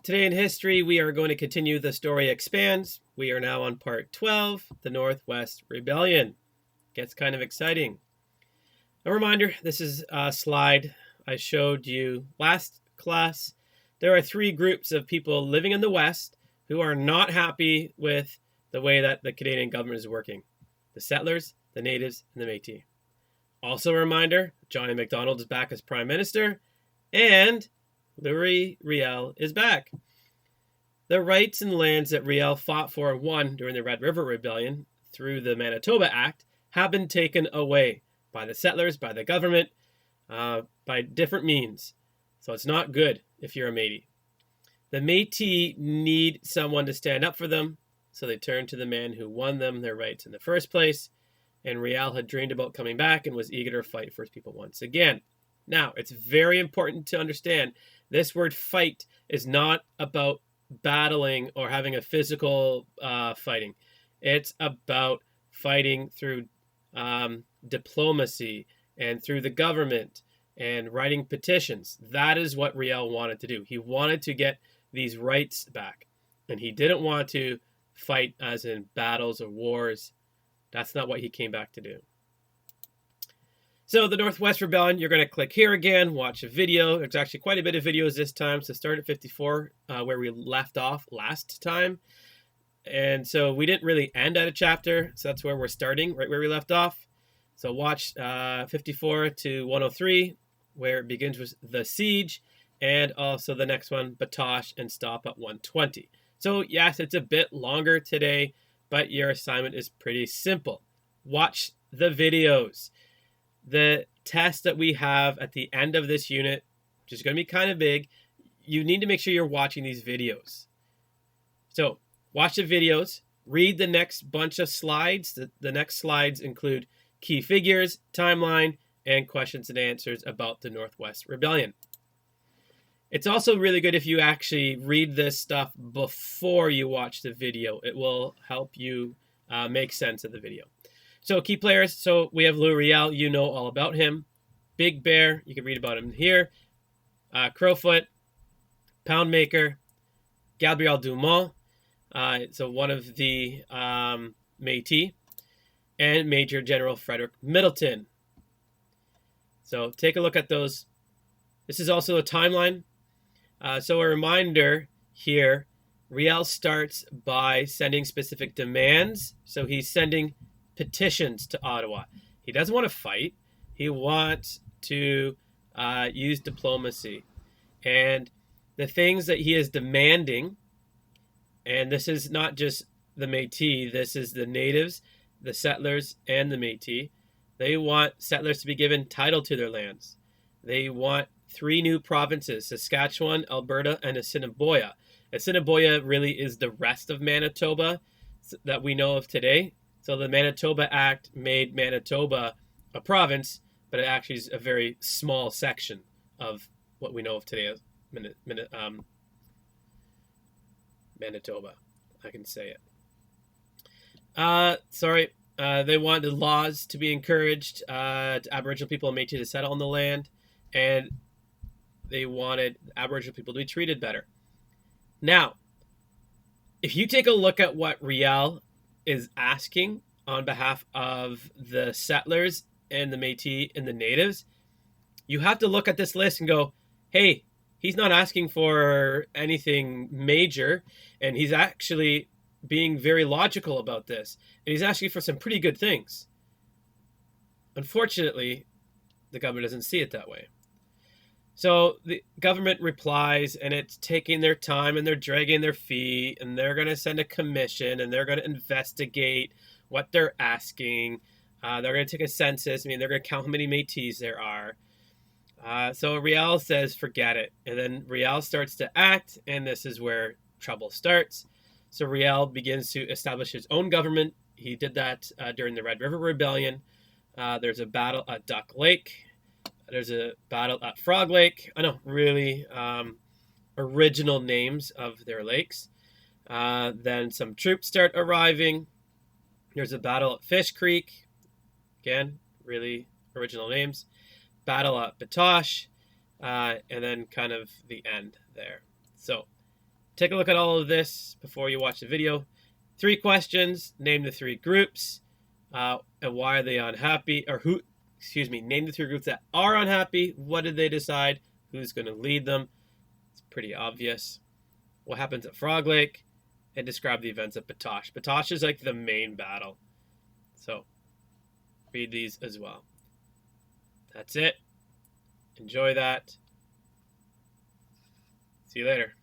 Today in history, we are going to continue the story expands. We are now on part 12, the Northwest Rebellion. Gets kind of exciting. A reminder, this is a slide I showed you last class. There are three groups of people living in the West who are not happy with the way that the Canadian government is working. The settlers, the natives, and the Métis. Also a reminder, Johnny MacDonald is back as Prime Minister, and Louis Riel is back. The rights and lands that Riel fought for and won during the Red River Rebellion through the Manitoba Act have been taken away by the settlers, by the government, by different means. So it's not good if you're a Métis. The Métis need someone to stand up for them, so they turn to the man who won them their rights in the first place, and Riel had dreamed about coming back and was eager to fight for his people once again. Now, it's very important to understand this word fight is not about battling or having a physical fighting. It's about fighting through diplomacy and through the government and writing petitions. That is what Riel wanted to do. He wanted to get these rights back, and he didn't want to fight as in battles or wars. That's not what he came back to do. So the Northwest Rebellion, you're going to click here again, watch a video. There's actually quite a bit of videos this time. So start at 54, where we left off last time. And so we didn't really end at a chapter. So that's where we're starting, right where we left off. So watch 54 to 103, where it begins with the siege. And also the next one, Batoche, and stop at 120. So yes, it's a bit longer today, but your assignment is pretty simple. Watch the videos. The test that we have at the end of this unit, which is going to be kind of big, you need to make sure you're watching these videos. So watch the videos, read the next bunch of slides. The next slides include key figures, timeline, and questions and answers about the Northwest Rebellion. It's also really good if you actually read this stuff before you watch the video. It will help you make sense of the video. So key players, so we have Louis Riel, you know all about him. Big Bear, you can read about him here. Crowfoot, Poundmaker, Gabriel Dumont, so one of the Métis, and Major General Frederick Middleton. So take a look at those. This is also a timeline. So a reminder here, Riel starts by sending specific demands. So he's sending petitions to Ottawa. He doesn't want to fight. He wants to use diplomacy. And the things that he is demanding, and this is not just the Métis, this is the natives, the settlers, and the Métis. They want settlers to be given title to their lands. They want 3 new provinces, Saskatchewan, Alberta, and Assiniboia. Assiniboia really is the rest of Manitoba that we know of today. So the Manitoba Act made Manitoba a province, but it actually is a very small section of what we know of today as Manitoba. I can say it. They wanted laws to be encouraged to Aboriginal people and Métis to settle on the land, and they wanted Aboriginal people to be treated better. Now, if you take a look at what Riel is asking on behalf of the settlers and the Métis and the natives, you have to look at this list and go, hey, he's not asking for anything major, and he's actually being very logical about this, and he's asking for some pretty good things. Unfortunately, the government doesn't see it that way. So the government replies, and it's taking their time, and they're dragging their feet, and they're going to send a commission, and they're going to investigate what they're asking. They're going to take a census. They're going to count how many Métis there are. So Riel says, forget it. And then Riel starts to act, and this is where trouble starts. So Riel begins to establish his own government. He did that during the Red River Rebellion. There's a battle at Duck Lake. There's a battle at Frog Lake. I know, really original names of their lakes. Then some troops start arriving. There's a battle at Fish Creek. Again, really original names. Battle at Batoche. And then kind of the end there. So take a look at all of this before you watch the video. 3 questions. Name the 3 groups, and why are they unhappy? Or who? Excuse me. Name the 3 groups that are unhappy. What did they decide? Who's going to lead them? It's pretty obvious. What happens at Frog Lake? And describe the events at Batoche. Batoche is like the main battle. So read these as well. That's it. Enjoy that. See you later.